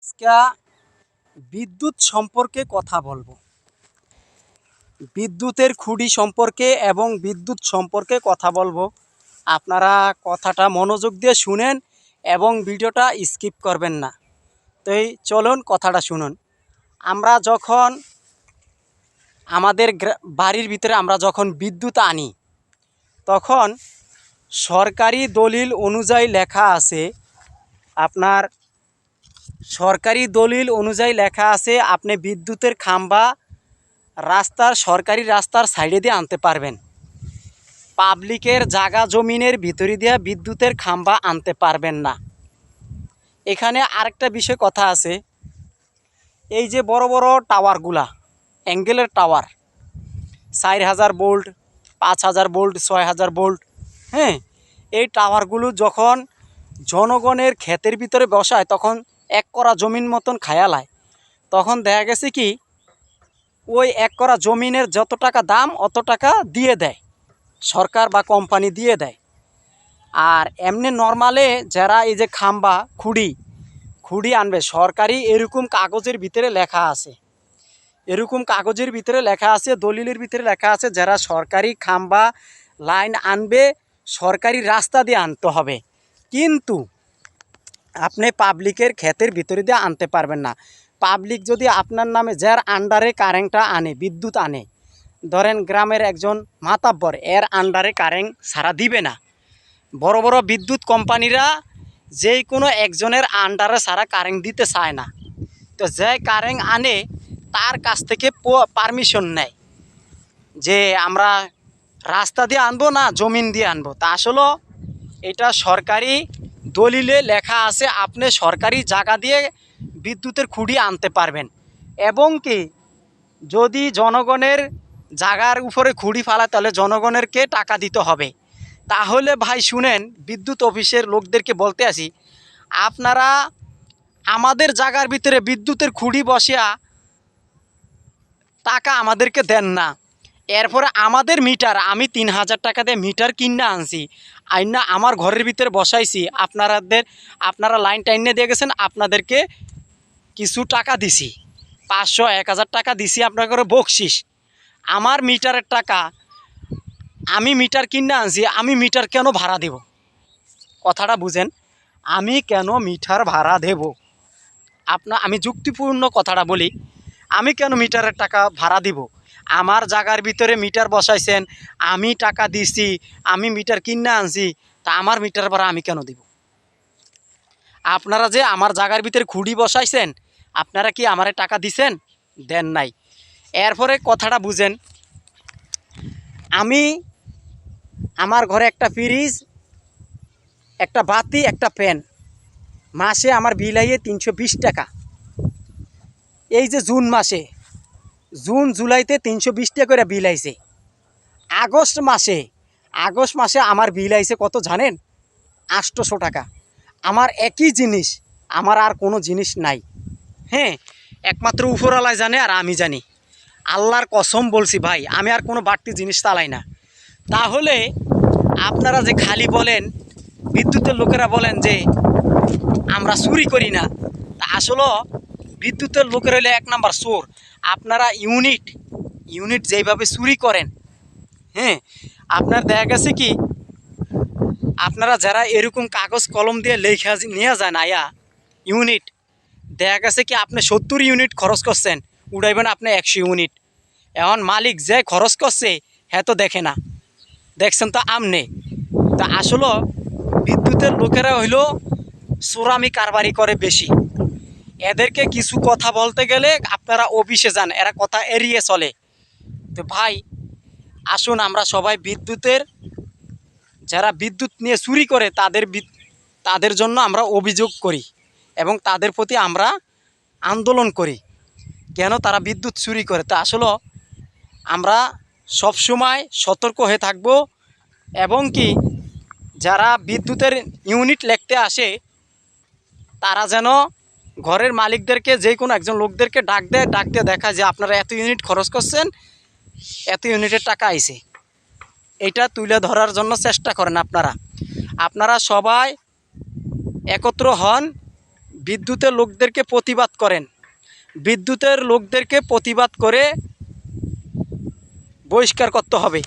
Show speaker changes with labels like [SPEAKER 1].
[SPEAKER 1] আজকে বিদ্যুৎ সম্পর্কে কথা বলবো। বিদ্যুতের খুঁটি সম্পর্কে এবং বিদ্যুৎ সম্পর্কে কথা বলবো। আপনারা কথাটা মনোযোগ দিয়ে শুনেন এবং ভিডিওটা স্কিপ করবেন না। তো চলুন কথাটা শুনুন। আমরা যখন আমাদের বাড়ির ভিতরে আমরা যখন বিদ্যুৎ আনি, তখন সরকারি দলিল অনুযায়ী লেখা আছে আপনি বিদ্যুতের খাম্বা সরকারি রাস্তার সাইডে দিয়ে আনতে পারবেন। পাবলিকের জায়গা জমিনের ভিতরে দিয়ে বিদ্যুতের খাম্বা আনতে পারবেন না। এখানে আরেকটা বিষয় কথা আছে, এই যে বড় বড় টাওয়ারগুলা, অ্যাঙ্গেলের টাওয়ার, 4000 ভোল্ট, 5000 ভোল্ট, 6000 ভোল্ট, হ্যাঁ, এই টাওয়ারগুলো যখন জনগণের ক্ষেতের ভিতরে বসায় তখন এক করা জমিন মতন খায়ালায়। তখন দেখা গেছে কি, ওই এক করা জমিনের যত টাকা দাম অত টাকা দিয়ে দেয় সরকার বা কোম্পানি দিয়ে দেয়। আর এমনি নর্মালে যারা এই যে খাম্বা খুঁড়ি আনবে, সরকারি এরকম কাগজের ভিতরে লেখা আছে, দলিলের ভিতরে লেখা আছে, যারা সরকারি খাম্বা লাইন আনবে সরকারি রাস্তা দিয়ে আনতে হবে, কিন্তু আপনি পাবলিকের ক্ষেতের ভিতরে দিয়ে আনতে পারবেন না। পাবলিক যদি আপনার নামে যার আন্ডারে কারেন্টটা আনে, বিদ্যুৎ আনে, ধরেন গ্রামের একজন মাতাব্বর, এর আন্ডারে কারেন্ট ছাড়া দিবে না। বড় বড় বিদ্যুৎ কোম্পানিরা যেই কোনো একজনের আন্ডারে ছাড়া কারেন্ট দিতে চায় না। তো যে কারেন্ট আনে তার কাছ থেকে পারমিশন নেয় যে আমরা রাস্তা দিয়ে আনবো না জমিন দিয়ে আনবো। তা আসলে এটা সরকারি দলিলে লেখা আছে, আপনি সরকারি জায়গা দিয়ে বিদ্যুতের খুঁটি আনতে পারবেন। এবং কি, যদি জনগণের জায়গার উপরে খুঁটি ফালায় তাহলে জনগণেরকে টাকা দিতে হবে। তাহলে ভাই শুনেন, বিদ্যুৎ অফিসের লোকদেরকে বলতে আসি, আপনারা আমাদের জায়গার ভিতরে বিদ্যুতের খুঁটি বসিয়া টাকা আমাদেরকে দেন না। এরপরে আমাদের মিটার, আমি 3000 টাকা দিয়ে মিটার কিনে আনছি, আইনা আমার ঘরের ভিতরে বসাইছি, আপনারা লাইন টাইনে দিয়ে গেছেন, আপনাদেরকে কিছু টাকা দিছি, 500-1000 টাকা দিছি আপনার করে বকশিস। আমার মিটারের টাকা, আমি মিটার কিনে আনছি, আমি মিটার কেন ভাড়া দেব? কথাটা বুঝেন, আমি কেন মিটার ভাড়া দেব? আমি যুক্তিপূর্ণ কথাটা বলি, আমি কেন মিটারের টাকা ভাড়া দিব? আমার জায়গার ভিতরে মিটার বসাইছেন, আমি টাকা দিছি, আমি মিটার কিনে আনছি, তা আমার মিটার ভাড়া আমি কেন দিব? আপনারা যে আমার জায়গার ভিতরে খুঁড়ি বসাইছেন, আপনারা কি আমারে টাকা দিছেন? দেন নাই। এরপরে কথাটা বুঝেন, আমার ঘরে একটা ফ্রিজ, একটা বাতি, একটা ফ্যান, মাসে আমার বিল আইয়ে 320 টাকা। এই যে জুন জুলাইতে 320 টাকা করে বিল আইছে। আগস্ট মাসে আমার বিল আইছে কত জানেন? 800 টাকা। আমার একই জিনিস, আমার আর কোনো জিনিস নাই, হ্যাঁ, একমাত্র উপরওয়ালায় জানে আর আমি জানি। আল্লাহর কসম বলছি ভাই, আমি আর কোনো বাড়তি জিনিস চালাই না। তাহলে আপনারা যে খালি বলেন, বিদ্যুতের লোকেরা বলেন যে আমরা চুরি করি না, তা আসলে বিদ্যুতের লোকের হইলে 1 নাম্বার চোর। আপনারা ইউনিট যেইভাবে চুরি করেন, হ্যাঁ, আপনার দেখা গেছে কি, আপনারা যারা এরকম কাগজ কলম দিয়ে লেখা নিয়ে যান আয়া ইউনিট, দেখা গেছে কি আপনি 70 ইউনিট খরচ করছেন, উড়াইবেন আপনি 100 ইউনিট। এখন মালিক যে খরচ করছে হ্যাঁ তো দেখে না, দেখছেন তো আমনে। তা আসলে বিদ্যুতের লোকেরা হইল চোরামি কারবারি করে বেশি। এদেরকে কিছু কথা বলতে গেলে আপনারা অফিসে যান, এরা কথা এড়িয়ে চলে। তো ভাই আসুন, আমরা সবাই যারা বিদ্যুৎ নিয়ে চুরি করে তাদের জন্য আমরা অভিযোগ করি এবং তাদের প্রতি আমরা আন্দোলন করি, কেন তারা বিদ্যুৎ চুরি করে। তা আসলে আমরা সবসময় সতর্ক হয়ে থাকব। এবং কি, যারা বিদ্যুতের ইউনিট লিখতে আসে তারা যেন ঘরের মালিকদেরকে, যে কোনো একজন লোকদেরকে ডাক দিয়ে দেখা যে আপনারা এত ইউনিট খরচ করছেন, এত ইউনিটের টাকা আইছে, এটা তুলে ধরার জন্য চেষ্টা করেন। আপনারা সবাই একত্র হন, বিদ্যুতের লোকদেরকে প্রতিবাদ করেন, বিদ্যুতের লোকদেরকে প্রতিবাদ করে বহিষ্কার করতে হবে।